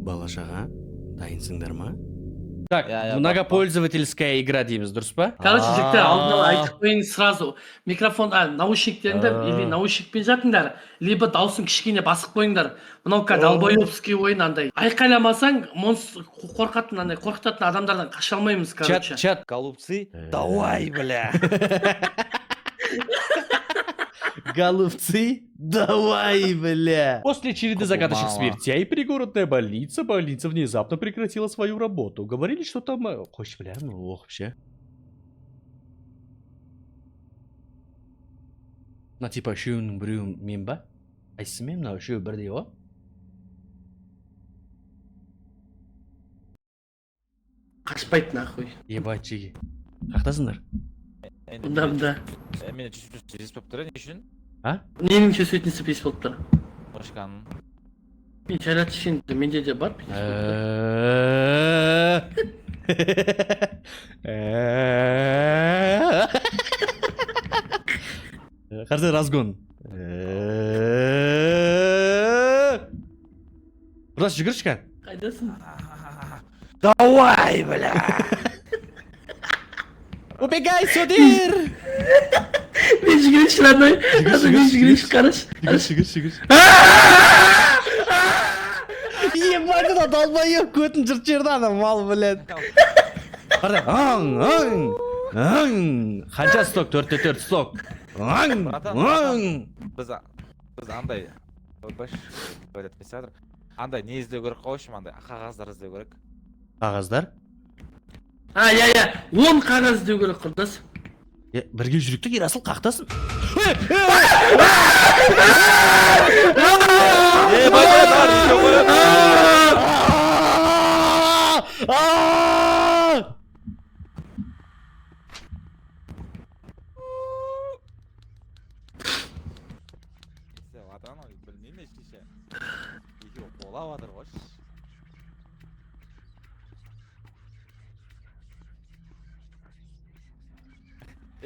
Бала-шаға, дайынсыңдар ма? Так, многопользовательская игра дейміз, дұрыс па? Короче, жігіттер, алдын ала айтып қойын сразу. Микрофон, наушниктеріңді или наушникпен жатыңдар, либо дауысын кішкене басып қойыңдар. Мынау долбоебский ойын андай. Айқайламасаң, қорқатын, андай қорқытатын адамдардан қаша алмаймыз, короче. Чат. Голубцы, давай, бля. Голубцы, давай, бля. После череды загадочных смертей пригородная больница внезапно прекратила свою работу. Говорили, что там... Қош, бля, ох, вообще. Типа, үшеуінің біреуін мен ба? Қайсысы мен, мынау үшеуі бірдей ғой? Қашпайды нахуй. Ебать, жеге. Қақтасыңдар? Бұнда. Мен жүз болып тұр, не үшін? А? Ненің сөйтінісі бес болып тұр. Қошқаның. Мен шайрат ішенді, менде де бар. Қарсы разгон. Құрдас жүгірші кән. Қайдасың? Давай, бля. Убегай, Содир! Мен жүгірші, родной. Мен жүгірші, қараш. Жүгір. Ебать, да долбоёб көтін жырт жерді ана мал, блядь. Қарда, қанша сток? 4-4 сток. Біз андай, андай не іздеу керек қойшым, андай қағаздар іздеу керек. Қағаздар? Я. 10 қағаз іздеу керек, құрдас. Бірге жүріктік, Ерасыл қақтасын. Білмейме ешкеше. Екеу қолап атыр ғой.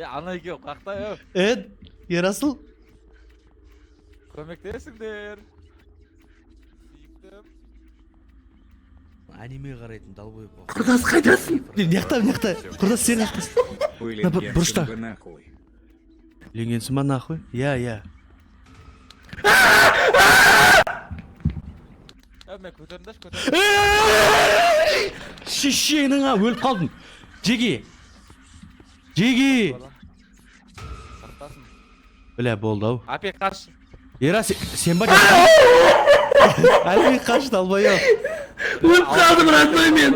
Ана екеу қақтай өп. Ерасыл. Көмектесіңдер. Сүйіктім. Аниме қарайтын долбоеб ғой. Құрдас, қайдасың? Неқта. Құрдас, сен қақтасың. Бұрышта. Ленгенсің ма нахуй? Я. Мен көтеріндаш. Шешенің өліп қалдым. Жеге. Қыртасын. Бля, болды ау. Апек қаш. Ера, сен ба? Әлі қаш долбоеб. Өліп қалдым, родной мен.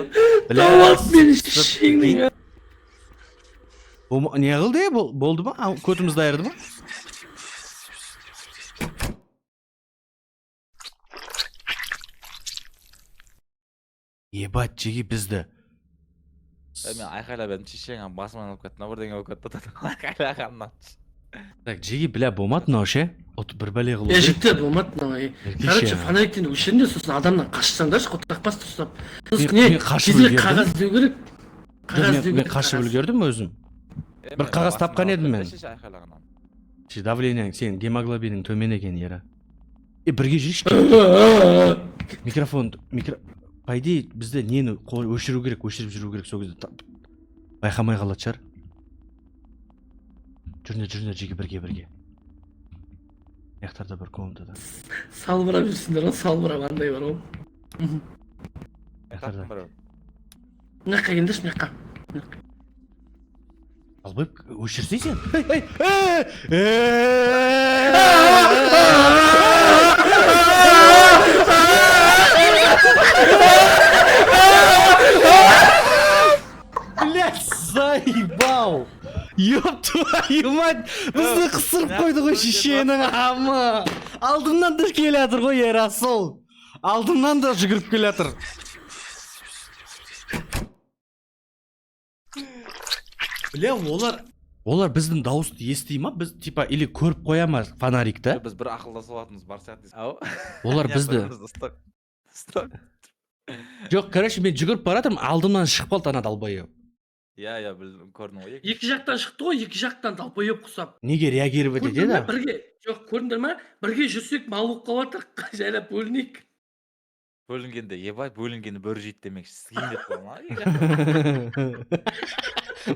Тауап мен шешеңнің. Не қылды? Болды ма? Көтімізді айырды ма? Ебать, жеге бізді. Мен айқайлап едім, шешең басыман алып кетті, бірдеңе алып кетті. Айқайлағаннан. Так, жеге, бля, болмады мынау ше? Бір бәле қылу. Жігіттер, болмады мынау. Короче, фонариктен өшірінде сосын адамнан қашсаңдаршы, қотақпас тұрсап. Мен қашып үлгердім. Қағаз іздеу керек. Мен қашып үлгердім өзім. Бір қағаз тапқан едім мен. Давлениең, сен гемоглобинің төмен екен, Ера. Бірге жүрші. Микрофон, по идее, бізде нені өшіру керек, өшіріп жүру керек сол кезде. Байқамай қалады шығар. Жүріңдер, жеге бірге. Яқтарда бір комнатада. Салбырап жүрсіңдер, салбырап андай бар ол. Яқтарда. Мынаққа келдірші, мынаққа. Албайып, өшірсей сен. Блядь, заебал! Ёб твою мать! Бізді қысырып қойды ғой шешенің амы! Алдымнан да келе атыр ғой, Ерасыл! Алдымнан да жүгіріп келе атыр. Бля, олар біздің дауысты ести ма? Біз типа или көріп қоя ма фонарикті? Біз бір ақылдасып алатынымыз бар сияқты. Олар бізді. Жоқ, короче, мен жүгіріп баратырмын, алдымнан шығып қалды ана долбоеб. Я білдім, көрдің ғой. Екі жақтан шықты ғой, екі жақтан долбоеб құсап. Неге реагировать етеді? Бірге, жоқ, көрдіңдер ма? Бірге жүрсек мал болып қалыватыр, жайлап бөлінейік. бөлінгенде ебай бөлінгені бөрі жейді демекші сізге деп қойма.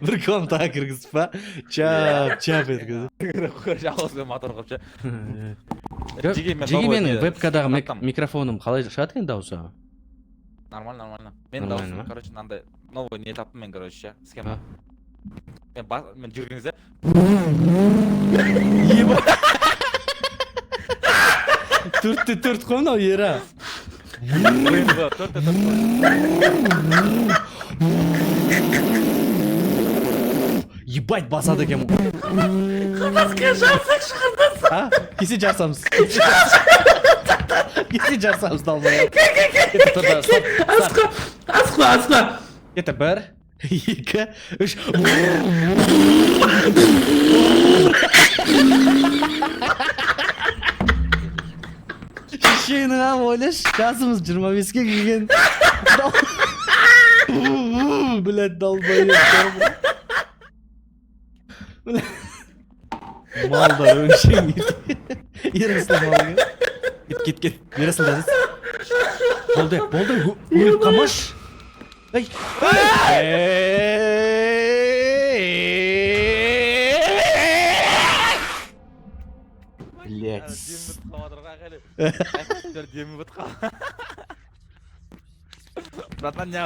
Bir kontağa kırgız pa. Çap etkisi. Жалғызбен мотор қылып ше. Жеги менің вебкадағы микрофоным қалай шығады екен дауысы? Нормально. Мен Нормально даусым, ма? короче, мынандай новый не таптым мен, короче, ше. А. Схема. Мен жүргенізде. Төртте төрт қой мынау ера. Ебать басады екен. Қырбасқа жарсақ шығырдасың. А? Кесе жарсамыз. Кесе жарсамыз далбай. Асқа. Это бір, екі, үш. Шешенің ам ойлаш, жасымыз 25-ке келген. Блядь, долбайып. Малдар өңшең ет. Ерісі мал кет. Ерісі дәзіз. Болды. Өліп қамаш. Ай. Блядь. Демі бұт қал. Братан не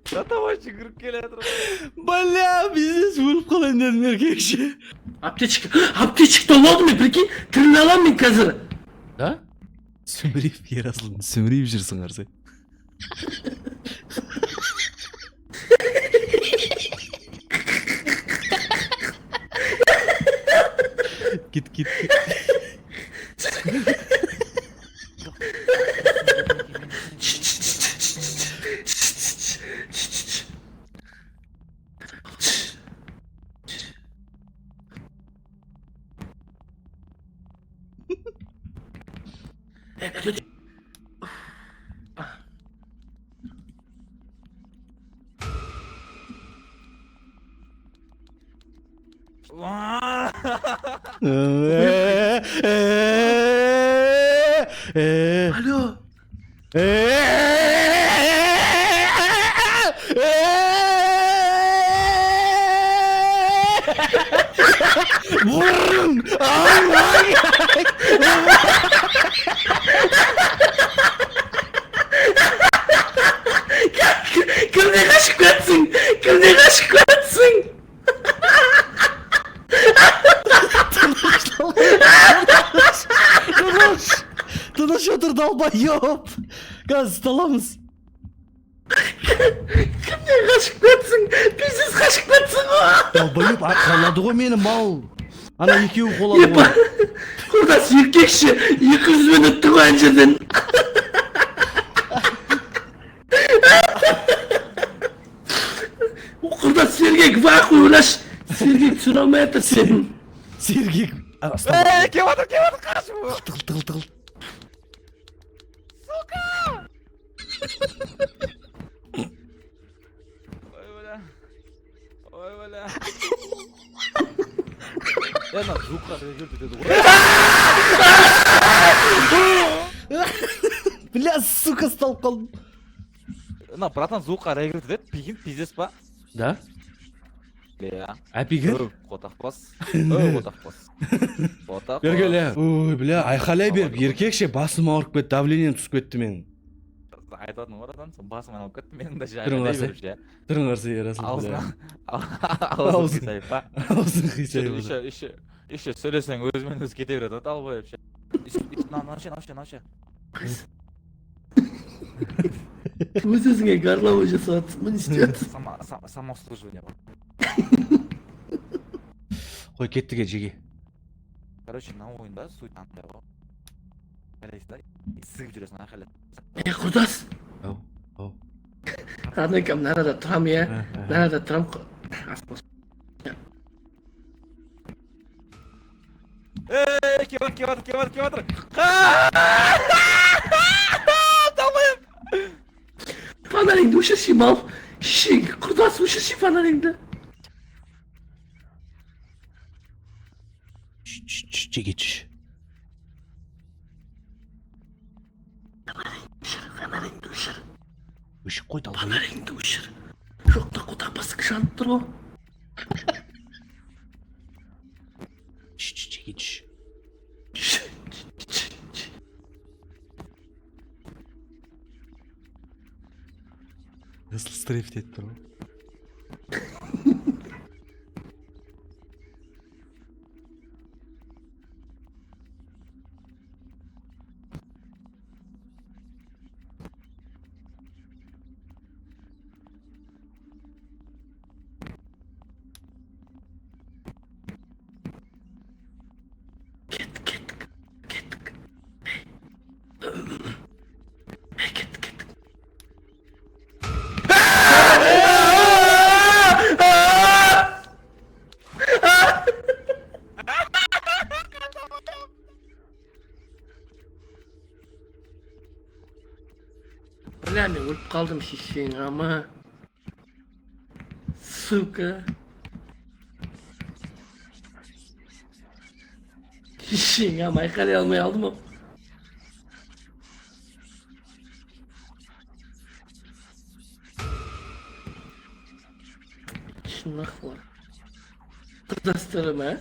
Татамашы кіріп келеді. Бля, бизнес өліп қалайын дедім еркекші. Аптечкті олады мен, прикинь, тілін алам мен қазір. Да? Сүмірейіп Ерасыл, сүмірейіп жүрсің арсы. Git. Alo. Vurun! Kimden aşık etsin? Tadaş otur dalbayop. Gaz talamız. Kimden aşık etsin? Bizsiz aşık etsin o. Dalbayop qaladı ғой meni mal. Ana екеуі қолады ғой. Құрдас еркекші 200 минутты ғой ана жерден. Құрдас Сергек вахуй ойлаш. Сергек түсіре алмай жатыр сенің. Сергек. Кеп отыр, қарашы бұл. Тығыл. Ой, бля. Ана звукқа режиссер деді ғой. Бля, сука, сталып қалдым. Ана братан звукқа режиссер деді, пигин пиздес па? Да? Бля. А пигін? Қотақпас. Бергеле. Ой, бля, айқалай беріп, еркекше басым ауырып кетті, давлением түсіп кетті менің. Айтатын орадан соң басым айналып кетті, менің де Түрің жайғадай қарсы? беріп ше. Түрің қарсы Ерасыл, бля. Аузын қисайып па? Аузын қисайып па? Еще сөйлесең өзімен өзі кете береді, албайып ше. Наушы. Өз-өзіңе горловой жасап жатсың, не істеп жатсың? Самообслуживание бар. Қой, кеттіге жеге. Короче, на ойында суть андай ғой. Қарайсың да, сығып жүресің айқайлап. Құрдас. Ау. Раднекам, нарада тұрам, иә? Нарада тұрам. Кеп отыр. өшірші мал. Шешең, құрдас өшірші фонарыңды. Чекечиш. Фонарыңды өшір. Өшіп қой далбайып. Фонарыңды өшір. Жоқта қотақ басың жанып тұр ғой. Чекечиш. Nasıl streft etti o? Бля, мен өліп қалдым шешең ама. Сука. Шешең ама, айқайлай алмай алдым ау. Шынақлар. Құрдастарым, ә?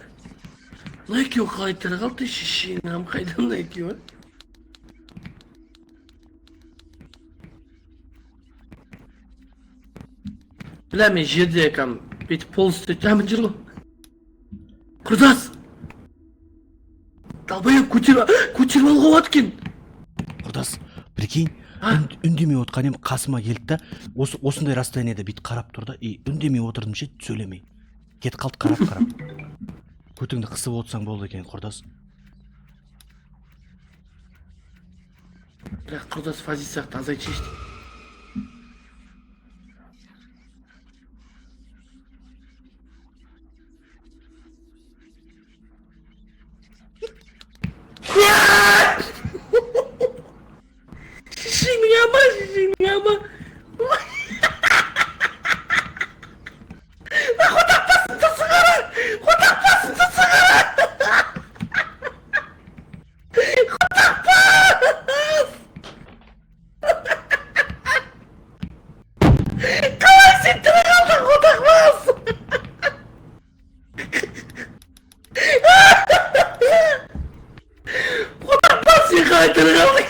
Мына екеуі қалай тірі қалды шешең ама, қайда мына екеуі? Бля, мен жерде екам, бүйтіп полностью жамын жүр ғой. Құрдас! Далбайып көтеріп алуға болады екен. Құрдас, прикинь, үндемей отқанем қасыма келді да, осындай расстоянияда бүйтіп қарап тұр да, үндемей отырдым ше, сөйлемей. Кет қалды қарап. Көтіңді қысып отырсаң болды екен, құрдас. Бірақ құрдас фази сияқты азайт шешті. Шешең ама. Қотақ басында сығара. Қалай сен тірі қалдың, қотақ бас. Қотақ бас, сен қалай тірі қалдың.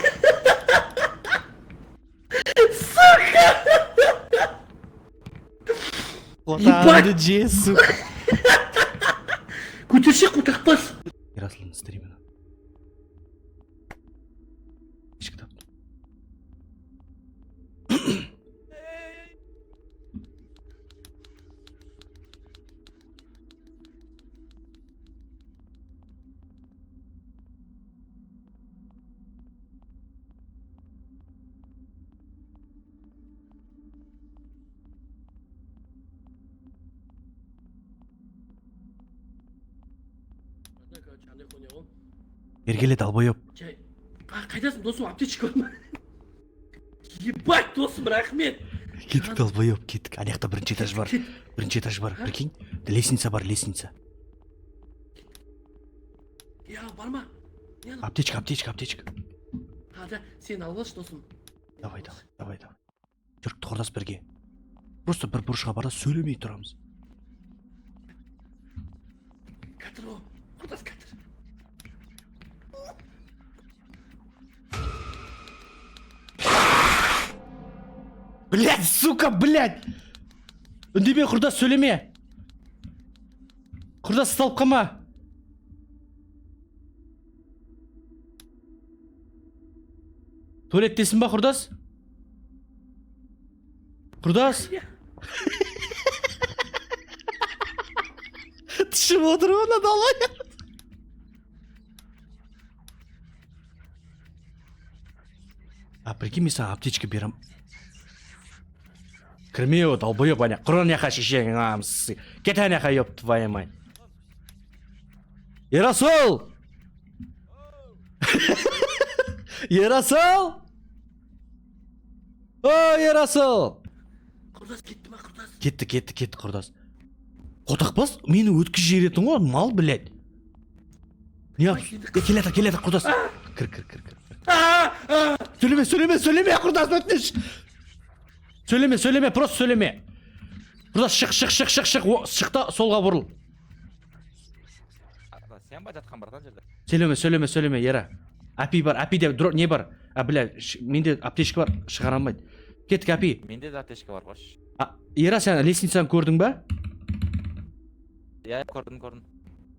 Қотағыңды же, сука. Көтерші қотақ бас. Ярославның стриміні. Ешкі тап. Ергеле далбайып. Қайдасың досым, аптечка бар ма? Ебать досым, рахмет. Кеттік далбайып, кеттік. Анаяқта бірінші этаж бар. Прикинь, лестница бар, лестница. Я, бар ма? Аптечка. Да, сен алып алшы досым. Давай. Жүрік тұғырдас бірге. Просто бір бұрышқа бара сөйлемей тұрамыз. Кәтір о, құрдас кәтір. Блядь, сука, блядь! Үндеме, құрдас, сөйлеме! Құрдас, салып қама! Туалеттесің ба, құрдас? Құрдас? Тышып отыр оны далай. Прикинь, мен саған аптечка берем. Кірме о, долбоеб, аня. Құран яқа шешең, амсы. Кет аняқа, еп, твоя мать. Ярасол! Ярасол! О, Ярасол! Құрдас кетті ма құрдас? Кетті құрдас. Қотақбас мені өткіз жеретін ғой, мал, блядь. Не? Келеді құрдас. Кір. Сөйлеме құрдас, өтініш. Сөйлеме, просто сөйлеме. Құрдас, шық, шықта солға бұрыл. Сен ба жатқан братан жерде? Сөйлеме, ера. Апи бар, апиде не бар? Бля, менде аптечка бар, шығара алмайды. Кеттік, апи. Менде де аптечка бар, қош. Ера, сен лестницаны көрдің ба? Я көрдім.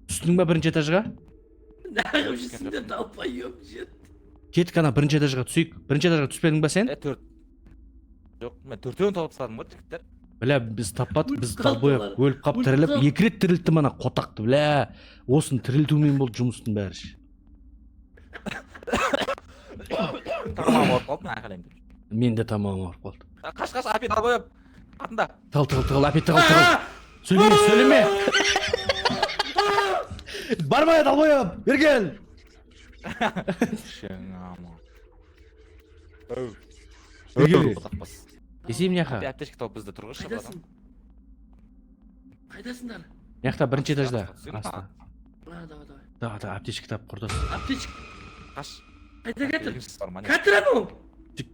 Түстің ба бірінші этажға? Нағып жүрсіңдер, далбайып жет. Кеттік, ана бірінші этажға түсейік. Бірінші этажға түспедің ба сен? Төрт. Жоқ, мен төртеуін тауып тастадым ғой, жігіттер. Бля, біз таппадық, біз далбояп өліп қап тіріліп, 2 рет тірілтті мана қотақты, бля. Осыны тірілтумен болды жұмыстың бәрі. Тамам ауырып қалдым, айқайлаймын деп. Мен де тамам ауырып қалды. Қаш, апи далбайып. Атында. Тығыл, апи, тығыл. Сөйлеме. Бармай, далбояп, бергел. Бергел. Есейім неқа? Аптечка тауып бізді тұрғызшы, братан. Қайдасыңдар? Неқта бірінші этажда. Давай. Да, аптечка тап құрдас. Аптечка. Қаш. Қайда кетір? Кетір анау.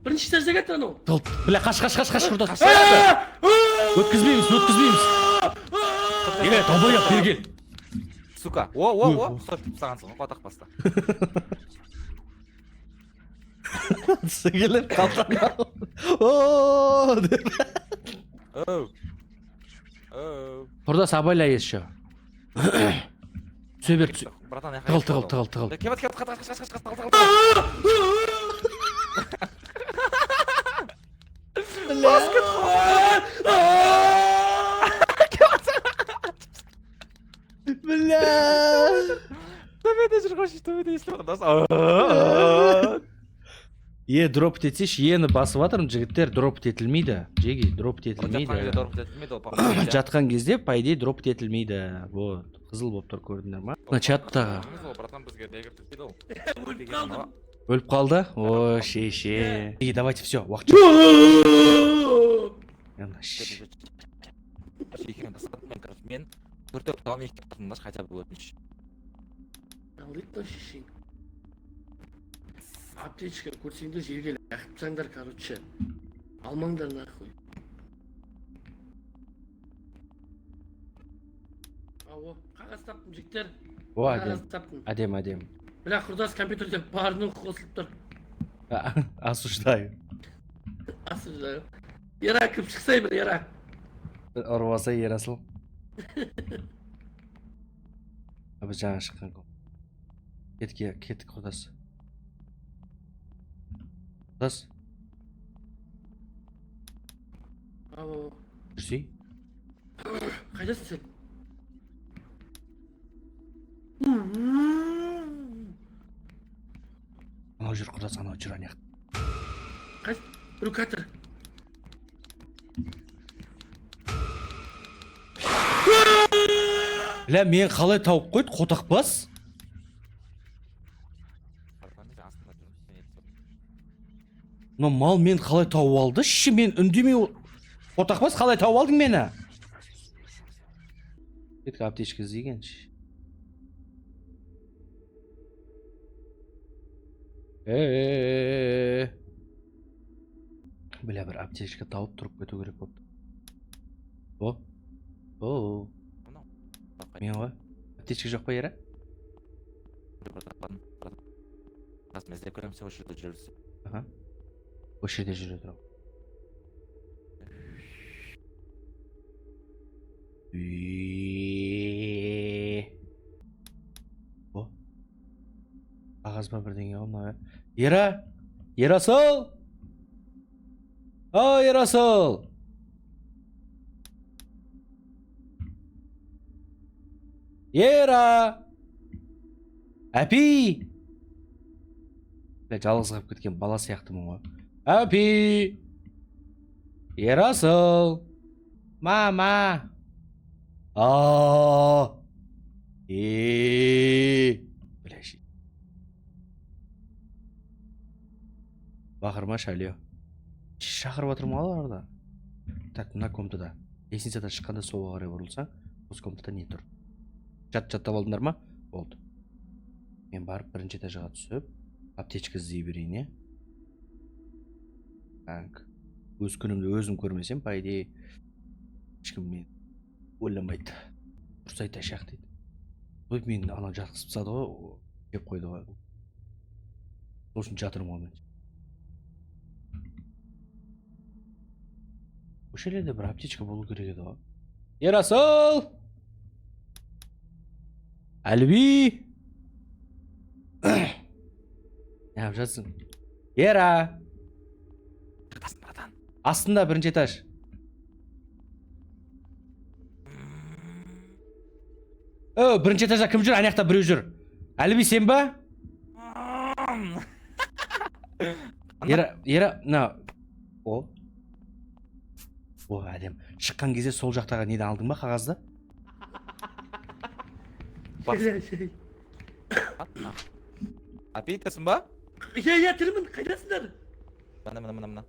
Бірінші этажда кетір анау. Бля, қаш құрдас. Өткізбейміз. Далбояп, бергел. Сука. О, сұртып сағансың, қотақ баста. Сігіліп қалтаға. Ооо деп. Құрдас, абайла еші. Түсе бер. Тығыл. Бля. Төбеде жүр қош, төбеде естіп құрдас. Дропт етсеш, ені басып атырым, жігіттер дропт етілмейді. Жеги, дропт етілмейді. Жатқан кезде, по идее, дропт етілмейді. Вот, қызыл болып тұр, көрдіңдер ма? На чаттағы. Өліп қалды? О, ше. Давайте, все, уақытша. Мен төртеу тауым екі қатымдаш қайта бір өтініш. Алдық шешең. Аптечка көрсеңдер жерге ләқіпсаңдар, короче. Алмаңдар нахуй. Ау, қағаз таптым, жіктер. О, Қағаз таптым. Адем. Бля, құрдас компьютерде барының қосылып тұр. Осуждаю. Ера, кіп шықсай бір, ера. Ұрваса ерасыл. Абы жаңа шыққан көм. Кеттік құрдас. Құрдас. Ау. Жүрсей? Қайдасың сен? Анау жүр құрдас, анау жүр анаяқ. Қайсы? Біреу кәтір. Ля, мен қалай тауып қойды, қотақ бас? Но мал мен қалай тауып алды? Ши, мен үндемей... Қотақ бас, қалай тауып алдың мені? Кеткі аптечка іздеген. Бля, бір аптечка тауып тұрып кету керек болды. О. Мен ғой? Аптечка жоқ па, ера? Мен іздеп көремін, сен осы жерде жүрсің. Аха. Осы жерде жүре тұрау. О. Қағаз ба бірдеңе ғой. Ера! Ерасыл! О, Ерасыл! Ера! Әпи! Жалғыз қалып кеткен бала сияқтымын ғой. Әпи! Ерасыл! Мама! Бля, ши. Бақырма шәлеу. Шақырып отырмын ғой арада. Так, мына комнатада. Лестницадан шыққанда солға қарай бұрылсаң, осы комнатада не тұр? Жаттап алдыңдар ма? Болды. Мен барып бірінші этажға түсіп, аптечка іздей берейін, е? Так. Өз күнімді өзім көрмесем, по идее, ешкім мен ойламайды. Дұрыс айтайық дейді. Той мен ана жатқызып тастады ғой, кеп қойды ғой. Сол үшін жатырмын ғой мен. Осы жерде бір аптечка болу керек еді ғой. Ерасыл! Әлби! Неғып жатсың? Ера! Астында бірінші этаж. Бірінші этажда кім жүр? Аяқта біреу жүр. Әлби сен ба? Ера, О, әдем. Шыққан кезде сол жақтағы неден алдың ба қағазды? Апейтесің ба? Иә, тірімін, қайдасыңдар? Мына.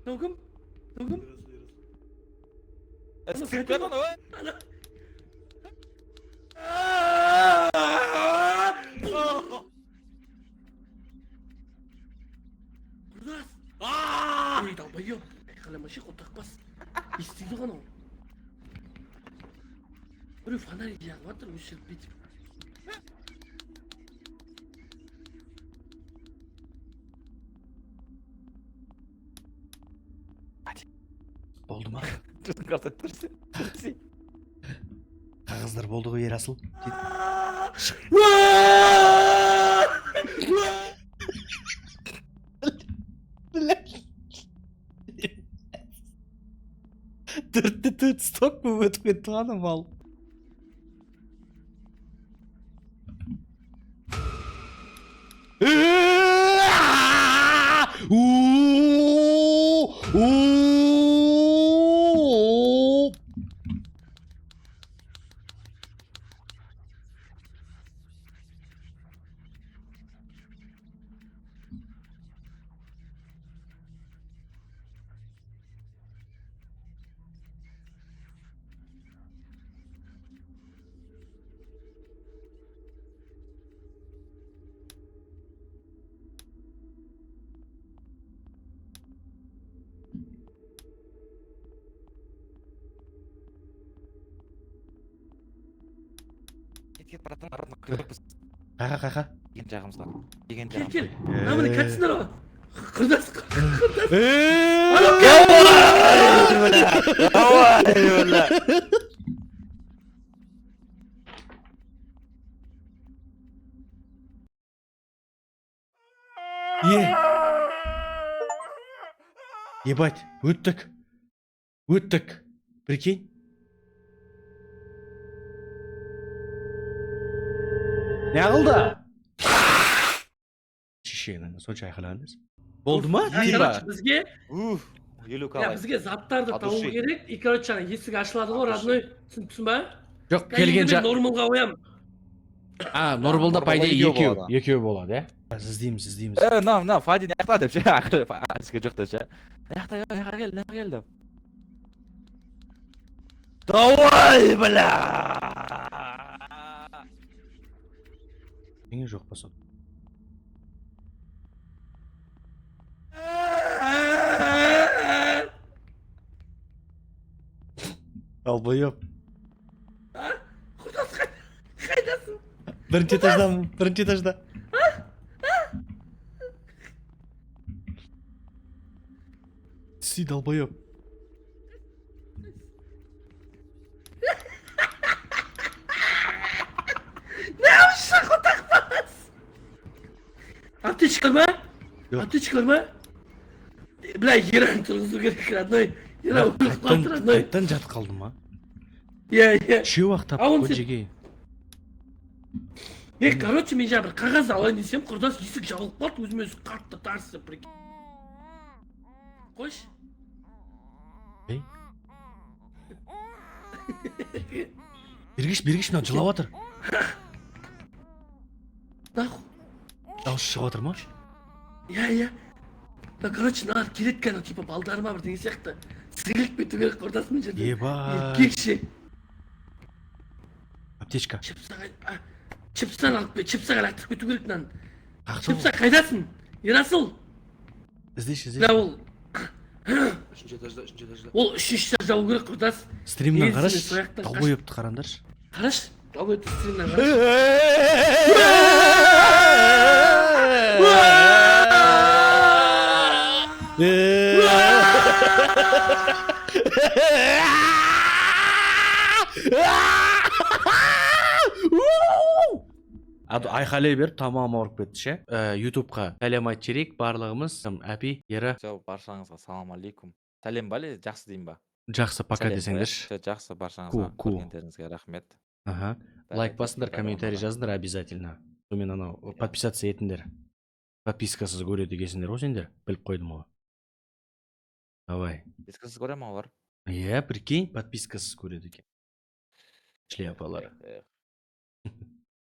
Тоғым? Скрипет оны, ой? Құрдас! Ой, далбайым. Қаламашы қотақпас. Естейді ғана. Бір фонарь жағып атыр, өшіріп бетіп. Болды ма? Тұрсын. Қағаздар болды ғой, Ерасыл. Төртті сток бұл өтіп кетті ғана мал. Кет, братан, Қақа. Еген жағымызға. Кел. Намыны кәтсіңдер ға. Құрдас. Ебать, өттік. Прикинь. Не қылды? Шешеңнің сонша айқайлаңыз. Болды ма? Бізге бізге заттарды табу керек. И короче, есік ашылады ғой, родной. Түсініпсің ба? Жоқ, келген жақ. Нормалға қоям. Нормалда по идее екеу болады, е? Іздейміз. На, Фади неқта деп ше, ақыры жоқ деп ше. Неқта келді. Давай, бля! Неге жоқ басып? Албайып. Құрдас, қайдасың? Бірінші этажда. Сүй далбайып. Аптечка ма? Бля, Еран тұрғызу керек, родной. Еран ұйықтап, родной. Қайттан жатып қалды ма? Иә. Үшеу ақтап қой жеге. Короче, мен жаңа бір қағаз алайын десем, құрдас есік жабылып қалды, өзіме өзі қатты тарсы. Қойш. Бергіш, мынау жылап атыр. Нахуй. Дауыс шығып атыр ма? Иә. Да, короче, мына келет екен, типа балдарыма бір деген сияқты. Сыйлық бету керек құрдас мына жерде. Ебать. Еркекше. Аптечка. Чипстан алып кел, чипсаға лақтырып кету керек мынаны. Қақта Чипса қайдасың? Ерасыл. іздеші, Мына іздеші. ол. Үшінші этажда. Ол үшінші этажда болу керек құрдас. Стримнен Елсіз қарашы. сояқтан Тау қаш. қойыпты қараңдаршы. Қараш, албай стримнен қараш. Айқайлай беріп тамағым ауырып кетті ше. Ютубқа сәлем айтып жіберейік барлығымыз. Әпи, Ера. Жо, баршаңызға салам алейкум. Сәлем ба, жақсы дейін ба? Жақсы, пока десеңдерші. Жақсы, баршаңызға Cool. көргендеріңізге рахмет. Ага. Лайк басыңдар, комментарий жазыңдар обязательно. Сонымен анау подписаться етіңдер. Подпискасыз көреді екенсіңдер ғой сендер. Біліп қойдым ғой. Давай. Подпискасыз көре ма олар? Иә, прикинь, подпискасыз көреді екен. Шляпалар.